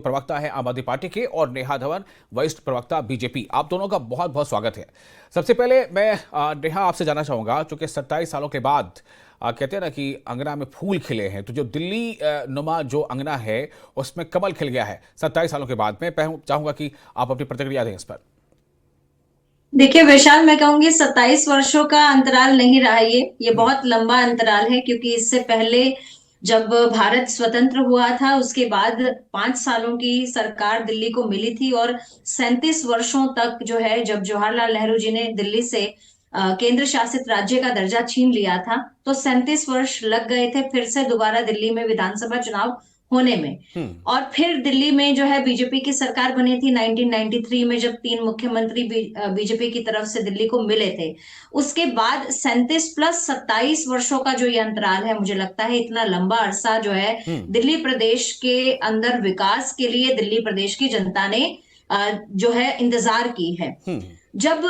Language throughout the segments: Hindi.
प्रवक्ता है आम आदमी पार्टी के और नेहा धवन वरिष्ठ प्रवक्ता बीजेपी। आप दोनों का बहुत बहुत स्वागत है। सबसे पहले मैं नेहा आपसे जानना चाहूंगा, चूंकि 27 सालों के बाद कहते हैं ना कि अंगना में फूल खिले हैं, तो जो दिल्ली नुमा जो अंगना है उसमें कमल खिल गया है 27 सालों के बाद। मैं चाहूंगा कि आप अपनी प्रतिक्रिया दें इस पर। देखिए विशाल, मैं कहूंगी 27 वर्षों का अंतराल नहीं रहा। ये बहुत लंबा अंतराल है, क्योंकि इससे पहले जब भारत स्वतंत्र हुआ था उसके बाद 5 सालों की सरकार दिल्ली को मिली थी, और 37 वर्षों तक जो है, जब जवाहरलाल नेहरू जी ने दिल्ली से केंद्र शासित राज्य का दर्जा छीन लिया था, तो 37 वर्ष लग गए थे फिर से दोबारा दिल्ली में विधानसभा चुनाव होने में। हम्म। और फिर दिल्ली में जो है बीजेपी की सरकार बनी थी 1993 में, जब 3 मुख्यमंत्री बीजेपी की तरफ से दिल्ली को मिले थे। उसके बाद 37 + 27 वर्षों का जो ये अंतराल है, मुझे लगता है इतना लंबा अरसा जो है हम्म। दिल्ली प्रदेश के अंदर विकास के लिए दिल्ली प्रदेश की जनता ने जो है इंतजार की है। हम्म। जब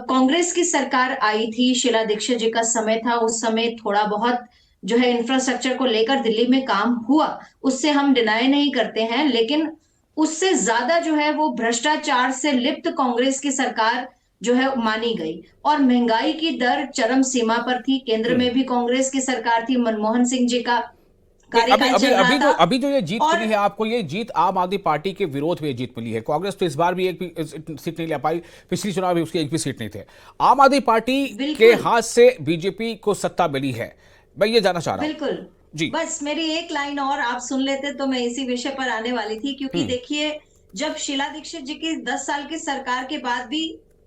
कांग्रेस की सरकार आई थी, शीला दीक्षित जी का समय था, उस समय थोड़ा बहुत जो है इंफ्रास्ट्रक्चर को लेकर दिल्ली में काम हुआ, उससे हम डिनाई नहीं करते हैं, लेकिन उससे ज्यादा जो है वो भ्रष्टाचार से लिप्त कांग्रेस की सरकार जो है मानी गई। और महंगाई की दर चरम सीमा पर थी। केंद्र हम्म। में भी कांग्रेस की सरकार थी, मनमोहन सिंह जी का नहीं, अभी कार्यकाल अभी चल रहा अभी जो था। अभी जो ये जीत और मिली है आपको, ये जीत आम आदमी पार्टी के विरोध में ये जीत मिली है। कांग्रेस तो इस बार भी एक भी सीट नहीं ले पाई, पिछली चुनाव भी उसकी एक भी सीट नहीं थे। आम आदमी पार्टी के बिल्कुल हाथ से बीजेपी को सत्ता मिली है, मैं ये जानना चाह रहा हूं। बिल्कुल, जी। बस मेरी एक लाइन और आप सुन लेते तो मैं इसी विषय पर आने वाली थी। क्योंकि हम्म। देखिए, जब शीला दीक्षित जी की 10 साल की सरकार के बाद भी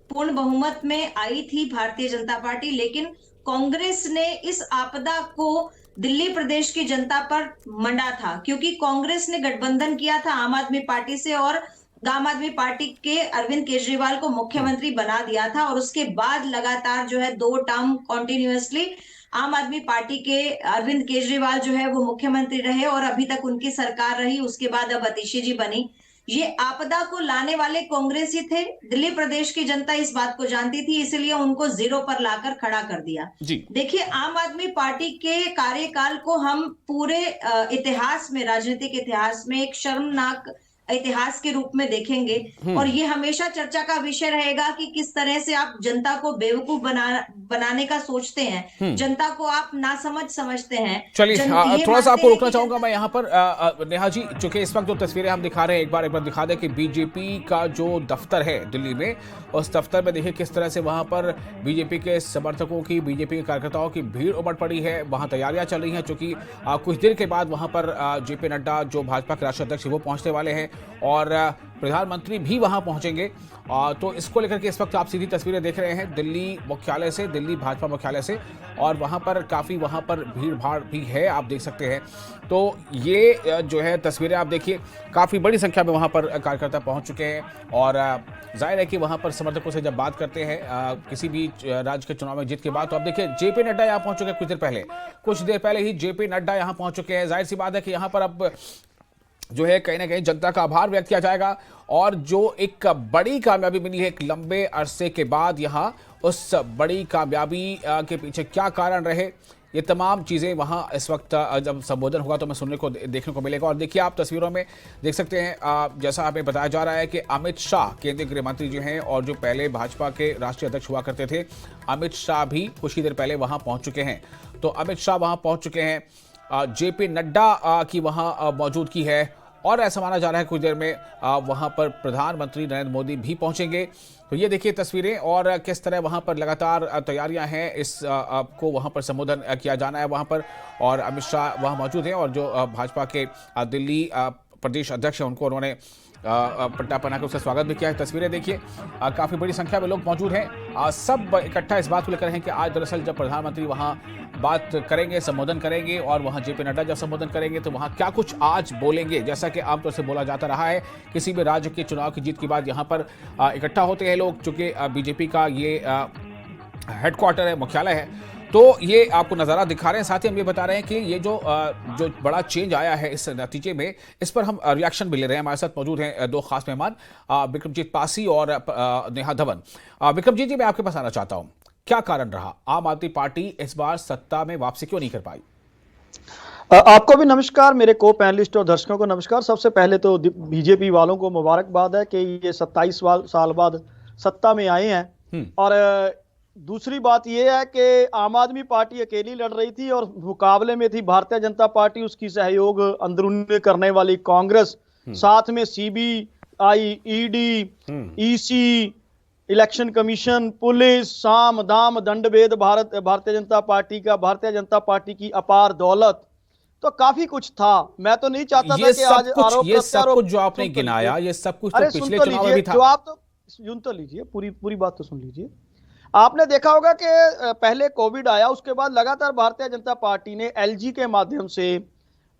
पूर्ण बहुमत में आई थी भारतीय जनता पार्टी, लेकिन कांग्रेस ने इस आपदा को दिल्ली प्रदेश की जनता पर मंडा था, क्योंकि कांग्रेस ने गठबंधन किया था आम आदमी पार्टी से, और आम आदमी पार्टी के अरविंद केजरीवाल को हम्म। मुख्यमंत्री बना दिया था। और उसके बाद लगातार जो है 2 टर्म कॉन्टिन्यूअसली आम आदमी पार्टी के अरविंद केजरीवाल जो है वो मुख्यमंत्री रहे, और अभी तक उनकी सरकार रही। उसके बाद अब अतिशी जी बनी। ये आपदा को लाने वाले कांग्रेस ही थे। दिल्ली प्रदेश की जनता इस बात को जानती थी, इसलिए उनको जीरो पर लाकर खड़ा कर दिया। जी। देखिए, आम आदमी पार्टी के कार्यकाल को हम पूरे इतिहास में, राजनीतिक इतिहास में एक शर्मनाक इतिहास के रूप में देखेंगे। और हम्म। ये हमेशा चर्चा का विषय रहेगा कि किस तरह से आप जनता को बेवकूफ बनाने का सोचते हैं, हम्म। जनता को आप नासमझ समझते हैं। चलिए, ये थोड़ा सा मानते आपको हैं रोकना कि चाहूंगा जनता मैं यहाँ पर। नेहा जी, चूंकि इस वक्त जो तस्वीरें हम दिखा रहे हैं, एक बार दिखा दें कि बीजेपी का जो दफ्तर है दिल्ली में, उस दफ्तर में देखिए किस तरह से वहां पर बीजेपी के समर्थकों की, बीजेपी के कार्यकर्ताओं की भीड़ उमड़ पड़ी है। वहां तैयारियां चल रही हैं, चूंकि कुछ देर के बाद वहां पर जेपी नड्डा जो भाजपा के राष्ट्रीय अध्यक्ष वो पहुंचने वाले हैं, और प्रधानमंत्री भी वहां पहुंचेंगे। तो इसको लेकर के इस वक्त आप सीधी तस्वीरें देख रहे हैं दिल्ली मुख्यालय से, दिल्ली भाजपा मुख्यालय से, और वहां पर काफ़ी वहां पर भीड़ भाड़ भी है, आप देख सकते हैं। तो ये जो है तस्वीरें आप देखिए, काफ़ी बड़ी संख्या में वहां पर कार्यकर्ता पहुंच चुके हैं। और जाहिर है कि वहां पर समर्थकों से जब बात करते हैं किसी भी राज्य के चुनाव में जीत के बाद, तो आप देखिए जेपी नड्डा यहाँ पहुंच चुके हैं। कुछ देर पहले ही जेपी नड्डा यहाँ पहुंच चुके हैं। जाहिर सी बात है कि यहाँ पर अब जो है कहीं ना कहीं जनता का आभार व्यक्त किया जाएगा, और जो एक बड़ी कामयाबी मिली है एक लंबे अरसे के बाद यहाँ, उस बड़ी कामयाबी के पीछे क्या कारण रहे, ये तमाम चीज़ें वहाँ इस वक्त जब संबोधन होगा तो मैं सुनने को, देखने को मिलेगा। और देखिए, आप तस्वीरों में देख सकते हैं, जैसा हमें बताया जा रहा है कि अमित शाह केंद्रीय गृह मंत्री जो हैं और जो पहले भाजपा के राष्ट्रीय अध्यक्ष हुआ करते थे, अमित शाह भी कुछ ही देर पहले वहाँ पहुँच चुके हैं। तो अमित शाह वहाँ पहुँच चुके हैं, जेपी नड्डा की वहाँ मौजूदगी है, और ऐसा माना जा रहा है कुछ देर में वहां पर प्रधानमंत्री नरेंद्र मोदी भी पहुंचेंगे। तो ये देखिए तस्वीरें, और किस तरह वहां पर लगातार तैयारियां हैं, इस को वहां पर संबोधन किया जाना है वहां पर, और अमित शाह वहां मौजूद हैं, और जो भाजपा के दिल्ली प्रदेश अध्यक्ष हैं उनको उन्होंने पट्टा पहना कर उसका स्वागत भी किया है। तस्वीरें देखिए, काफ़ी बड़ी संख्या में लोग मौजूद हैं। सब इकट्ठा इस बात को लेकर हैं कि आज दरअसल जब प्रधानमंत्री वहां बात करेंगे, संबोधन करेंगे, और वहां जेपी नड्डा जब संबोधन करेंगे तो वहां क्या कुछ आज बोलेंगे, जैसा कि आमतौर से बोला जाता रहा है किसी भी राज्य के चुनाव की जीत के बाद यहाँ पर इकट्ठा होते हैं लोग, चूंकि बीजेपी का ये हेडक्वार्टर है, मुख्यालय है। तो ये आपको नज़ारा दिखा रहे हैं। साथ ही हम ये बता रहे हैं कि ये जो बड़ा चेंज आया है इस नतीजे में, इस पर हम रिएक्शन भी ले रहे हैं। हमारे साथ मौजूद हैं दो खास मेहमान, विक्रमजीत पासी और नेहा धवन। विक्रमजीत जी, मैं आपके पास आना चाहता हूं, क्या कारण रहा आम आदमी पार्टी इस बार सत्ता में वापसी क्यों नहीं कर पाई? आपको भी नमस्कार, मेरे को पैनलिस्ट और दर्शकों को नमस्कार। सबसे पहले तो बीजेपी वालों को मुबारकबाद है कि ये 27 साल बाद सत्ता में आए हैं। और दूसरी बात ये है कि आम आदमी पार्टी अकेली लड़ रही थी और मुकाबले में थी भारतीय जनता पार्टी, उसकी सहयोग अंदरूनी करने वाली कांग्रेस, साथ में CBI, ED, EC, election commission, police, साम दाम दंडभेद, भारतीय जनता पार्टी का, भारतीय जनता पार्टी की अपार दौलत, तो काफी कुछ था। मैं तो नहीं चाहता था कि आज आरोप ये सब प्रत्यारोप। कुछ जो आपने गिनाया, ये सब कुछ तो अरे पिछले चुनाव में भी था। जो आप तो सुन तो लीजिए, पूरी बात तो सुन लीजिए। आपने देखा होगा कि पहले कोविड आया, उसके बाद लगातार भारतीय जनता पार्टी ने एलजी के माध्यम से,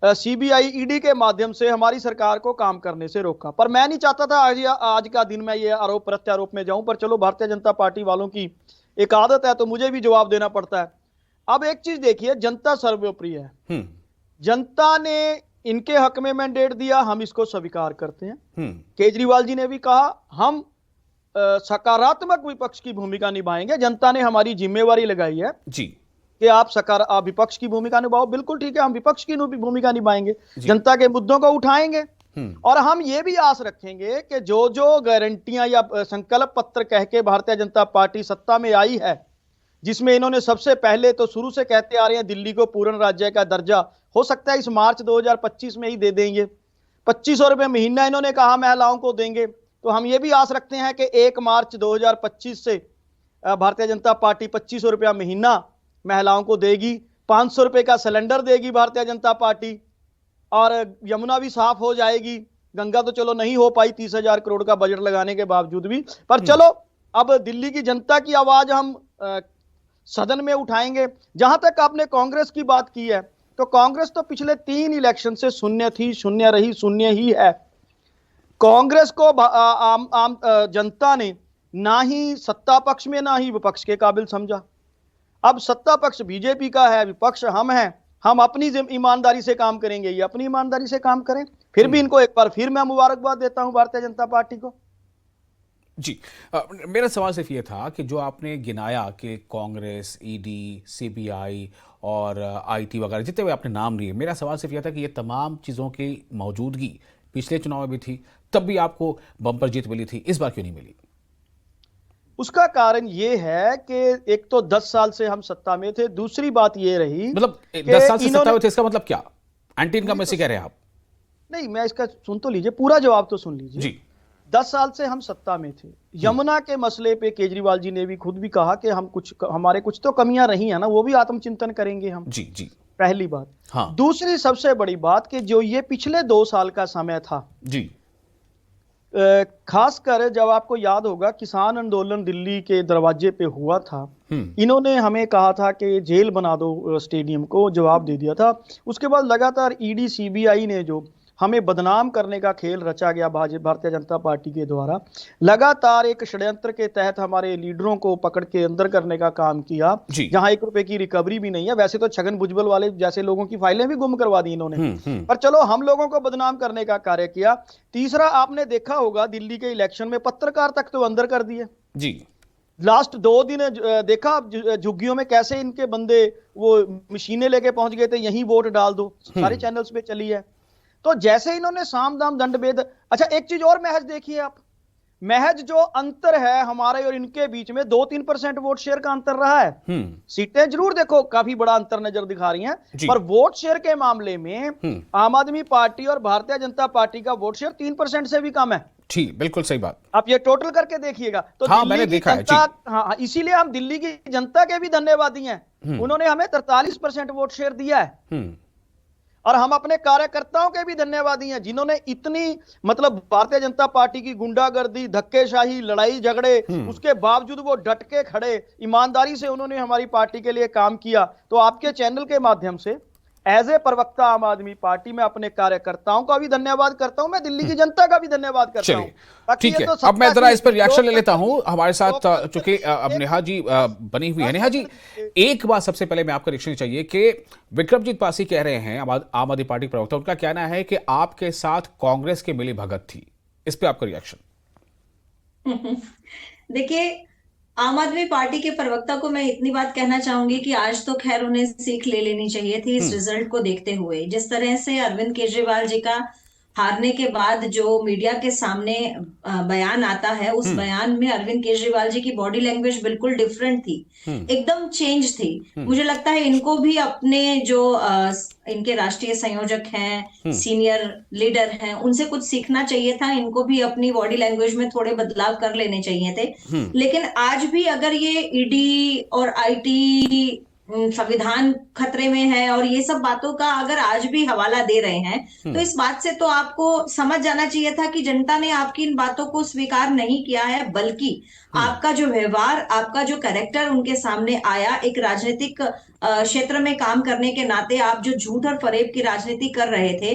सीबीआई, ईडी के माध्यम से हमारी सरकार को काम करने से रोका। पर मैं नहीं चाहता था आज का दिन मैं ये आरोप प्रत्यारोप में जाऊं, पर चलो भारतीय जनता पार्टी वालों की एक आदत है तो मुझे भी जवाब देना पड़ता है। अब एक चीज देखिए, जनता सर्वोपरि है। जनता ने इनके हक में मैंडेट दिया, हम इसको स्वीकार करते हैं। केजरीवाल जी ने भी कहा हम सकारात्मक विपक्ष की भूमिका निभाएंगे, जनता ने हमारी जिम्मेवारी लगाई है जी कि आप विपक्ष की भूमिका निभाओ। बिल्कुल ठीक है, हम विपक्ष की भूमिका निभाएंगे, जनता के मुद्दों को उठाएंगे। और हम ये भी आस रखेंगे कि जो जो गारंटियां या संकल्प पत्र कह के भारतीय जनता पार्टी सत्ता में आई है, जिसमें इन्होंने सबसे पहले तो शुरू से कहते आ रहे हैं दिल्ली को पूर्ण राज्य का दर्जा, हो सकता है इस मार्च 2025 में ही दे देंगे। 2500 रुपए महीना इन्होंने कहा महिलाओं को देंगे, तो हम ये भी आस रखते हैं कि 1 मार्च 2025 से भारतीय जनता पार्टी 2500 रुपया महीना महिलाओं को देगी। 500 रुपए का सिलेंडर देगी भारतीय जनता पार्टी, और यमुना भी साफ हो जाएगी। गंगा तो चलो नहीं हो पाई 30,000 करोड़ का बजट लगाने के बावजूद भी, पर चलो अब दिल्ली की जनता की आवाज हम सदन में उठाएंगे। जहां तक आपने कांग्रेस की बात की है, तो कांग्रेस तो पिछले 3 इलेक्शन से शून्य थी, शून्य रही, शून्य ही है। कांग्रेस को आम जनता ने ना ही सत्ता पक्ष में ना ही विपक्ष के काबिल समझा। अब सत्ता पक्ष बीजेपी का है, विपक्ष हम हैं, हम अपनी ईमानदारी से काम करेंगे, ये अपनी ईमानदारी से काम करें। फिर भी इनको एक बार फिर मैं मुबारकबाद देता हूं भारतीय जनता पार्टी को। जी, मेरा सवाल सिर्फ ये था कि जो आपने गिनाया कि कांग्रेस, ईडी, सीबीआई और आईटी वगैरह जितने भी आपने नाम लिए, मेरा सवाल सिर्फ ये था कि ये तमाम चीज़ों की मौजूदगी पिछले चुनाव में भी थी, तब भी आपको बम्पर जीत मिली थी, इस बार क्यों नहीं मिली? उसका कारण ये है कि एक तो 10 साल से हम सत्ता में थे, दूसरी बात ये रही, मतलब 10 साल से सत्ता में थे, इसका मतलब क्या? एंटी इनकम्बेंसी कह रहे हैं आप? नहीं, मैं इसका सुन तो लीजिए, पूरा जवाब तो सुन लीजिए जी। 10 साल से हम सत्ता में थे। यमुना के मसले पे केजरीवाल जी ने भी खुद भी कहा कि हमारे कुछ तो कमियां रही हैं ना, वो भी आत्मचिंतन करेंगे हम। जी जी, पहली बात। हाँ। दूसरी सबसे बड़ी बात कि जो ये पिछले 2 साल का समय था जी, खासकर जब आपको याद होगा किसान आंदोलन दिल्ली के दरवाजे पे हुआ था, इन्होंने हमें कहा था कि जेल बना दो स्टेडियम को, जवाब दे दिया था। उसके बाद लगातार ईडी, सीबीआई ने जो हमें बदनाम करने का खेल रचा गया भारतीय जनता पार्टी के द्वारा, लगातार एक षड्यंत्र के तहत हमारे लीडरों को पकड़ के अंदर करने का काम किया, जहां 1 रुपए की रिकवरी भी नहीं है। वैसे तो छगन भुजबल वाले जैसे लोगों की फाइलें भी गुम करवा दी इन्होंने, पर चलो हम लोगों को बदनाम करने का कार्य किया। तीसरा, आपने देखा होगा दिल्ली के इलेक्शन में पत्रकार तक तो अंदर कर दिए जी। लास्ट 2 दिन देखा झुग्गियों में कैसे इनके बंदे वो मशीनें लेके पहुंच गए थे, यही वोट डाल दो, सारे चैनल्स पे चली है। तो जैसे इन्होंने साम दाम दंडभेद। अच्छा, एक चीज और महज देखिए आप, महज जो अंतर है हमारे और इनके बीच में 2-3% वोट शेयर का अंतर रहा है। सीटें जरूर देखो काफी बड़ा अंतर नजर दिखा रही हैं, पर वोट शेयर के मामले में आम आदमी पार्टी और भारतीय जनता पार्टी का वोट शेयर 3% से भी कम है। ठीक, बिल्कुल सही बात। आप ये टोटल करके देखिएगा तो हाँ, मैंने देखा है। हाँ, इसीलिए हम दिल्ली की जनता के भी धन्यवादी हैं। उन्होंने हमें 43% वोट शेयर दिया है, और हम अपने कार्यकर्ताओं के भी धन्यवादी हैं जिन्होंने इतनी, मतलब भारतीय जनता पार्टी की गुंडागर्दी, धक्केशाही, लड़ाई झगड़े, उसके बावजूद वो डट के खड़े, ईमानदारी से उन्होंने हमारी पार्टी के लिए काम किया। तो आपके चैनल के माध्यम से एज ए प्रवक्ता आम आदमी पार्टी में अपने कार्यकर्ताओं का भी धन्यवाद करता हूं, मैं दिल्ली की जनता का भी धन्यवाद करता हूं। ठीक है, अब मैं जरा इस पर रिएक्शन ले लेता हूं। हमारे साथ चूंकि अब नेहा जी बनी हुई है। नेहा जी, एक बात सबसे पहले मैं आपका रिएक्शन चाहिए कि विक्रमजीत पासी कह रहे हैं, आम आदमी पार्टी प्रवक्ता, उनका कहना है कि आपके साथ कांग्रेस की मिली भगत थी, इस पर आपका रिएक्शन? देखिए, आम आदमी पार्टी के प्रवक्ता को मैं इतनी बात कहना चाहूंगी कि आज तो खैर उन्हें सीख ले लेनी चाहिए थी इस हम्म। रिजल्ट को देखते हुए। जिस तरह से अरविंद केजरीवाल जी का हारने के बाद जो मीडिया के सामने बयान आता है, उस हम्म। बयान में अरविंद केजरीवाल जी की बॉडी लैंग्वेज बिल्कुल डिफरेंट थी, हम्म। एकदम चेंज थी। हम्म। मुझे लगता है इनको भी अपने जो इनके राष्ट्रीय संयोजक हैं, हम्म। सीनियर लीडर हैं, उनसे कुछ सीखना चाहिए था। इनको भी अपनी बॉडी लैंग्वेज में थोड़े बदलाव कर लेने चाहिए थे। हम्म। लेकिन आज भी अगर ये ईडी और आईटी संविधान खतरे में है और ये सब बातों का अगर आज भी हवाला दे रहे हैं, तो हम्म। इस बात से तो आपको समझ जाना चाहिए था कि जनता ने आपकी इन बातों को स्वीकार नहीं किया है, बल्कि हम्म। आपका जो व्यवहार, आपका जो कैरेक्टर उनके सामने आया, एक राजनीतिक क्षेत्र में काम करने के नाते आप जो झूठ और फरेब की राजनीति कर रहे थे,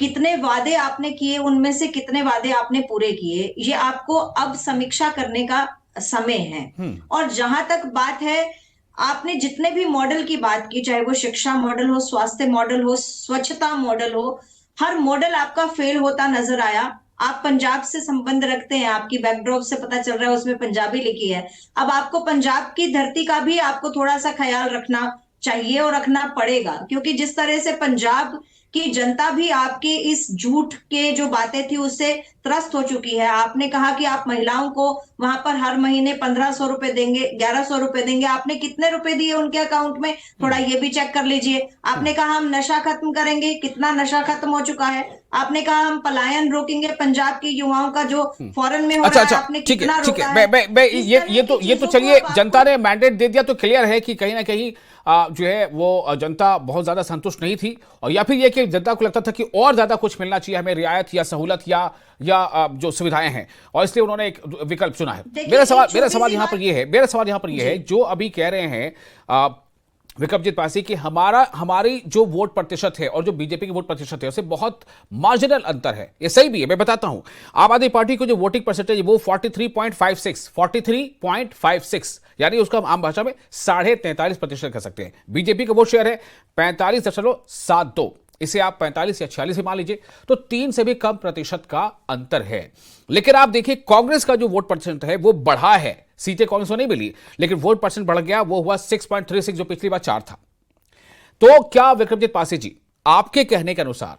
कितने वादे आपने किए, उनमें से कितने वादे आपने पूरे किए, ये आपको अब समीक्षा करने का समय है। हम्म। और जहां तक बात है, आपने जितने भी मॉडल की बात की, चाहे वो शिक्षा मॉडल हो, स्वास्थ्य मॉडल हो, स्वच्छता मॉडल हो, हर मॉडल आपका फेल होता नजर आया। आप पंजाब से संबंध रखते हैं, आपकी बैकड्रॉप से पता चल रहा है उसमें पंजाबी लिखी है। अब आपको पंजाब की धरती का भी आपको थोड़ा सा ख्याल रखना चाहिए और रखना पड़ेगा, क्योंकि जिस तरह से पंजाब की जनता भी आपके इस झूठ के जो बातें थी उससे त्रस्त हो चुकी है। आपने कहा कि आप महिलाओं को वहां पर हर महीने 1500 रुपए देंगे, 1100 रुपए देंगे। आपने कितने रुपए दिए उनके अकाउंट में, थोड़ा ये भी चेक कर लीजिए। आपने कहा हम नशा खत्म करेंगे, कितना नशा खत्म हो चुका है। आपने कहा हम पलायन रोकेंगे, पंजाब के युवाओं का जो फॉरेन में हो अच्छा रहा है, अच्छा, आपने ठीक है कितना ठीक रोका है। है। मैं इस ये तरह ये की तो चीजों को चलिए, अब जनता आपको ने मैंडेट दे दिया तो क्लियर है कि कहीं ना कहीं जो है वो जनता बहुत ज्यादा संतुष्ट नहीं थी, और या फिर ये कि जनता को लगता था कि और ज्यादा कुछ मिलना चाहिए हमें, रियायत या सहूलत या जो सुविधाएं हैं, और इसलिए उन्होंने एक विकल्प चुना है। देखिए, मेरा एक सवाल छोटी सी यहाँ पर बात- ये है, मेरा सवाल यहाँ पर ये है, जी। जो अभी कह रहे हैं विक्रमजीत पासी कि हमारी जो वोट प्रतिशत है और जो बीजेपी की वोट प्रतिशत है उससे बहुत मार्जिनल अंतर है। ये सही भी है, मैं बताता हूं। आम आदमी पार्टी को जो वोटिंग परसेंटेज है वो 43.56 यानी उसका हम आम भाषा में 43.5% कह सकते हैं। बीजेपी का वोट शेयर है 45.72, इसे आप 45 या 46 ही मान लीजिए, तो 3 से भी कम प्रतिशत का अंतर है। लेकिन आप देखिए कांग्रेस का जो वोट परसेंट है वो बढ़ा है, सीटें कांग्रेस को नहीं मिली लेकिन वोट परसेंट बढ़ गया, वो हुआ 6.36 जो पिछली बार 4 था। तो क्या विक्रमजीत पासी जी, आपके कहने के अनुसार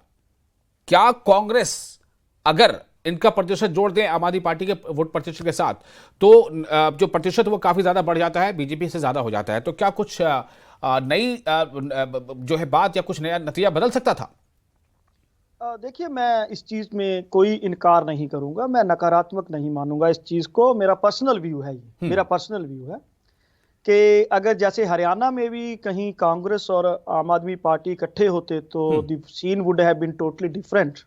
क्या कांग्रेस अगर इनका प्रतिशत जोड़ दें आम आदमी पार्टी के वोट प्रतिशत के साथ, तो जो प्रतिशत वो काफी ज्यादा बढ़ जाता है, बीजेपी से ज्यादा हो जाता है, तो क्या कुछ नई जो है बात या कुछ नया नतीजा बदल सकता था? देखिए, मैं इस चीज में कोई इनकार नहीं करूंगा, मैं नकारात्मक नहीं मानूंगा इस चीज को। मेरा पर्सनल व्यू है, ये मेरा पर्सनल व्यू है कि अगर जैसे हरियाणा में भी कहीं कांग्रेस और आम आदमी पार्टी इकट्ठे होते तो the scene would have been totally different.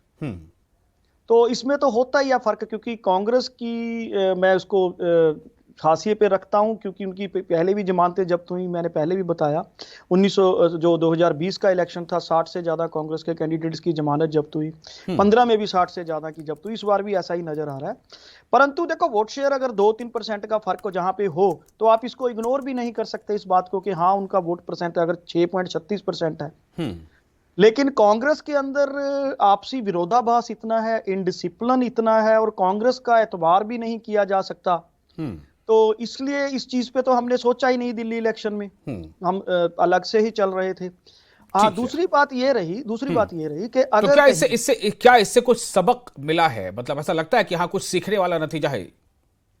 तो इसमें तो होता ही है फर्क, क्योंकि कांग्रेस की मैं उसको हाशिए पे रखता हूं, क्योंकि उनकी पहले भी जमानतें जब्त हुई। मैंने पहले भी बताया 2020 का इलेक्शन था, 60 से ज्यादा कांग्रेस के कैंडिडेट्स की जमानत जब्त हुई। 15 में भी 60 से ज्यादा की जब्त हुई, इस बार भी ऐसा ही नजर आ रहा है। परंतु देखो, वोट शेयर अगर 2-3% का फर्क जहां पे हो तो आप इसको इग्नोर भी नहीं कर सकते इस बात को कि हाँ, उनका वोट परसेंट अगर 6.36% है, लेकिन कांग्रेस के अंदर आपसी विरोधाभास इतना है, इनडिसिप्लिन इतना है, और कांग्रेस का एतबार भी नहीं किया जा सकता। तो इसलिए इस चीज पे तो हमने सोचा ही नहीं दिल्ली इलेक्शन में, हम अलग से ही चल रहे थे। हाँ, दूसरी बात ये रही कि अगर तो क्या इससे कुछ सबक मिला है? मतलब ऐसा लगता है कि हाँ, कुछ सीखने वाला नतीजा है?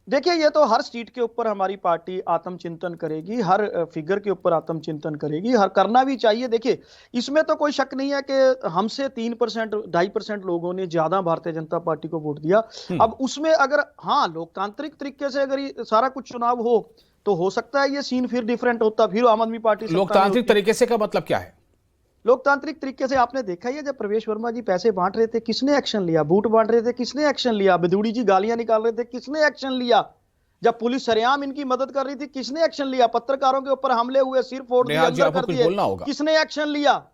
देखिए, ये तो हर सीट के ऊपर हमारी पार्टी आत्मचिंतन करेगी, हर फिगर के ऊपर आत्मचिंतन करेगी, हर करना भी चाहिए। देखिए, इसमें तो कोई शक नहीं है कि हमसे 3%, 2.5% लोगों ने ज्यादा भारतीय जनता पार्टी को वोट दिया। अब उसमें अगर हाँ, लोकतांत्रिक तरीके से अगर ये सारा कुछ चुनाव हो तो हो सकता है ये सीन फिर डिफरेंट होता, फिर आम आदमी पार्टी लोकतांत्रिक तरीके से का मतलब क्या है? लोकतांत्रिक तरीके से आपने देखा ही है, जब प्रवेश वर्मा जी पैसे बांट रहे थे किसने एक्शन लिया, बूट बांट रहे थे किसने एक्शन लिया, बिदुड़ी जी गालियां निकाल रहे थे किसने एक्शन लिया, जब पुलिस सरेआम इनकी मदद कर रही थी किसने एक्शन लिया, पत्रकारों के ऊपर हमले हुए, सिर फोड़ दिए, अंदर कर दिए, किसने एक्शन लिया?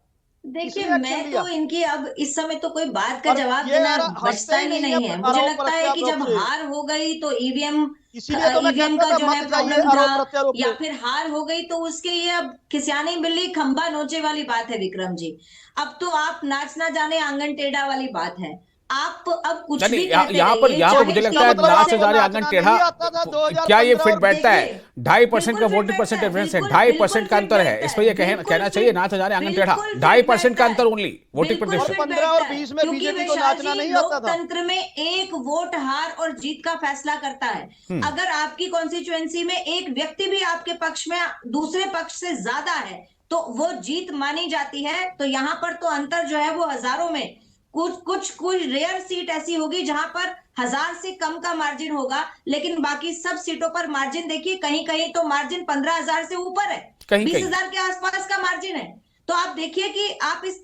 देखिए, मैं तो इनकी अब इस समय तो कोई बात का जवाब देना बचता ही नहीं है। मुझे लगता है कि जब हार हो गई तो ईवीएम का जो है प्रॉब्लम था, या फिर हार हो गई तो उसके लिए अब खिसियानी बिल्ली खंबा नोचे वाली बात है विक्रम जी। अब तो आप नाच ना जाने आंगन टेढ़ा वाली बात है। आप अब कुछ नहीं भी यहाँ कहते यहाँ पर रहिए, यहाँ पर चाहे मुझे लगता इसका है मतलब नाच आपको हजारे नाचना आंगन नहीं टेढ़ा। आता था 2015 क्या ये फिट और बैठता है? देखिए, 2.5% का बिल्कुल वोटिंग फिट परसेंट बैठता है, डिफरेंस है, बिल्कुल 2.5% का फिट अंतर है, बैठता इस पर ये बिल्कुल कहना फिट- चाहिए नाच हजारे आंगन टेढ़ा। बिल्कुल फिट 2.5% का बैठता अंतर है, ओनली वोटिंग पर बिल्कुल और फिट डिफरेंस। 15 और बैठता है, 20 में क्योंकि बीजेपी को वैशाल नाचना जी, नहीं आता था। लोकतंत्र में एक वोट हार और जीत का फैसला करता है। अगर आपकी कॉन्स्टिट्यूएंसी में एक व्यक्ति भी आपके पक्ष में दूसरे पक्ष से ज्यादा है तो वो जीत मानी जाती है। तो यहाँ पर तो अंतर जो है वो हजारों में, कुछ रेयर सीट ऐसी होगी जहां पर 1000 से कम का मार्जिन होगा, लेकिन बाकी सब सीटों पर मार्जिन देखिए, कहीं कहीं तो मार्जिन 15,000 से ऊपर है, कहीं 20,000 के आसपास का मार्जिन है। तो आप देखिए कि आप इस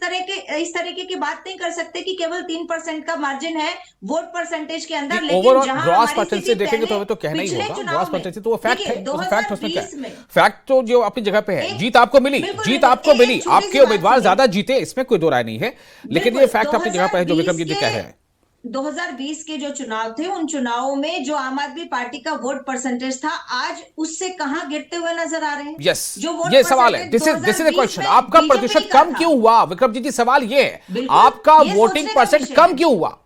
तरीके की बात नहीं कर सकते कि केवल 3% का मार्जिन है वोट परसेंटेज के अंदर, लेकिन ओवरऑल जहां ग्रॉस हमारी परसेंटेज स्थिति देखेंगे तो पहले हमें तो कहना ही पिछले होगा, चुनाव ग्रॉस में, परसेंटेज तो वो फैक्ट देखिए है, वो फैक्ट उसमें क्या 2020 है? में फैक्ट तो जो अपनी जगह पे है, एक- जीत आपको मिली, बिल्कुल, जीत बिल्कुल, आपको एक मिली, छोटी सी आपके बात उम्मीदवार सुनिए। ज्यादा जीते, इसमें कोई दो राय नहीं है, लेकिन ये बिल्कुल, फैक्ट अपनी जगह पर है जो 2020 विक्रम जी कह रहे हैं। 2020 के जो चुनाव थे, उन चुनावों में जो आम आदमी पार्टी का वोट परसेंटेज था, आज उससे कहां गिरते हुए नजर आ रहे हैं। यस, जो वोट ये सवाल है, percentage this is the 2020 question, में आपका बीजेपी प्रतिशत का कम था। क्यों हुआ? विक्रम जी सवाल ये है, बिल्कुल, आपका ये वोटिंग सोचने का परसेंट विषय कम है। क्यों हुआ?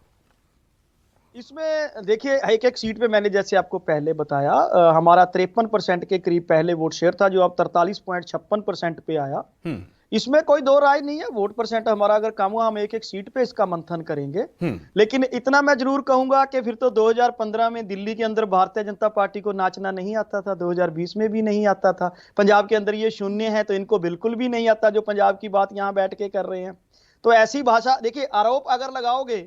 इसमें देखिए एक एक सीट पे मैंने जैसे आपको पहले बताया हमारा 53% के करीब पहले वोट शेयर था, जो अब 43.56% पे आया। इसमें कोई दो राय नहीं है, वोट परसेंट हमारा अगर कम हुआ, हम एक एक सीट पे इसका मंथन करेंगे। लेकिन इतना मैं जरूर कहूंगा कि फिर तो 2015 में दिल्ली के अंदर भारतीय जनता पार्टी को नाचना नहीं आता था, 2020 में भी नहीं आता था, पंजाब के अंदर ये शून्य है तो इनको बिल्कुल भी नहीं आता जो पंजाब की बात यहां बैठ के कर रहे हैं। तो ऐसी भाषा, देखिए आरोप अगर लगाओगे,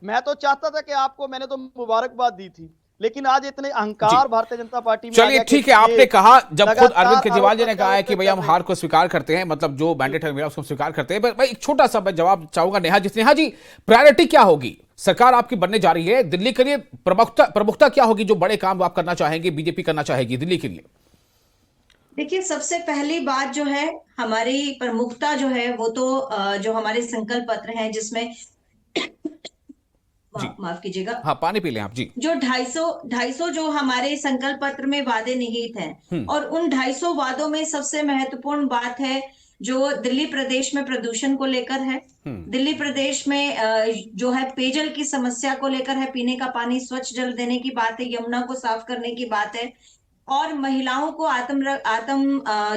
मैं तो चाहता था कि आपको, मैंने तो मुबारकबाद दी थी, लेकिन आज इतने अहंकार भारतीय जनता पार्टी में आ चलिए गया ठीक कि है, आपने ये कहा जब खुद लगातार अरविंद केजरीवाल जी ने आरोप कहा है कि भैया हम कर हार को स्वीकार करते हैं, मतलब जो मैंडेट है मेरा उसको स्वीकार करते हैं, पर एक छोटा सा मैं जवाब चाहूंगा नेहा जी, प्रायोरिटी क्या होगी? सरकार आपकी बनने जा रही है, दिल्ली के लिए प्रमुखता क्या होगी? जो बड़े काम आप करना चाहेंगे, बीजेपी करना चाहेगी दिल्ली के लिए? देखिए, सबसे पहली बात जो है, हमारी प्रमुखता जो है वो तो जो हमारे संकल्प पत्र हैं जिसमें जी, माफ कीजिएगा, हाँ पानी पी लें आप जी। जो 250 जो हमारे संकल्प पत्र में वादे निहित हैं, और उन 250 वादों में सबसे महत्वपूर्ण बात है जो दिल्ली प्रदेश में प्रदूषण को लेकर है। दिल्ली प्रदेश में जो है पेयजल की समस्या को लेकर है, पीने का पानी स्वच्छ जल देने की बात है, यमुना को साफ करने की बात है, और महिलाओं को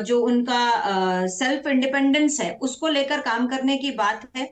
जो उनका सेल्फ इंडिपेंडेंस है उसको लेकर काम करने की बात है।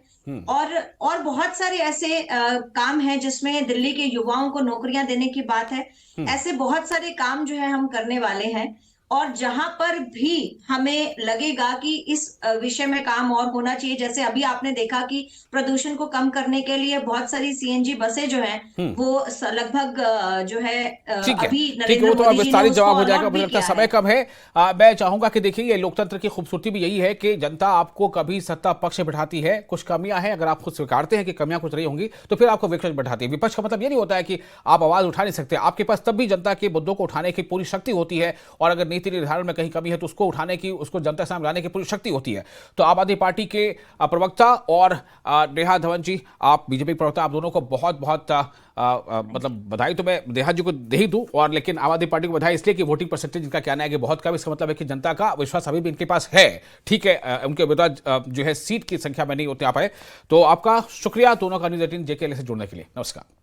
और बहुत सारे ऐसे काम हैं जिसमें दिल्ली के युवाओं को नौकरियां देने की बात है। ऐसे बहुत सारे काम जो है हम करने वाले हैं, और जहां पर भी हमें लगेगा कि इस विषय में काम और होना चाहिए, जैसे अभी आपने देखा कि प्रदूषण को कम करने के लिए बहुत सारी सीएनजी बसें जो हैं वो लगभग जो है ठीक है, अभी ठीक है, नरेंद्र वो तो मोदी जी ने विस्तारित उसको जवाब हो जाएगा, अलॉट मुझे भी लगता है किया समय है। कम है। मैं चाहूंगा कि देखिए ये लोकतंत्र की खूबसूरती भी यही है कि जनता आपको कभी सत्ता पक्ष बैठाती है, कुछ कमियां हैं, अगर आप खुद स्वीकारते हैं कि कमियां कुछ रही होंगी तो फिर आपको विपक्ष बैठाती है। विपक्ष का मतलब ये नहीं होता है कि आप आवाज उठा नहीं सकते, आपके पास तब भी जनता के मुद्दों को उठाने की पूरी शक्ति होती है, और अगर नीति निर्धारण में कहीं कमी है तो उसको उठाने की, उसको जनता के सामने लाने की पूरी शक्ति होती है। तो आम आदमी पार्टी के प्रवक्ता और नेहा धवन जी, आप बीजेपी प्रवक्ता, आप दोनों को बहुत बहुत मतलब बधाई तो मैं नेहा जी को दे ही दूं, और लेकिन आम आदमी पार्टी को बधाई इसलिए कि वोटिंग परसेंटेज इनका कहना है कि बहुत कम, इसका मतलब है कि जनता का विश्वास अभी भी इनके पास है। ठीक है, उनके उम्मीदवार जो है सीट की संख्या में नहीं होते आ पाए। तो आपका शुक्रिया दोनों का न्यूज़ 18 JKL से जुड़ने के लिए। नमस्कार।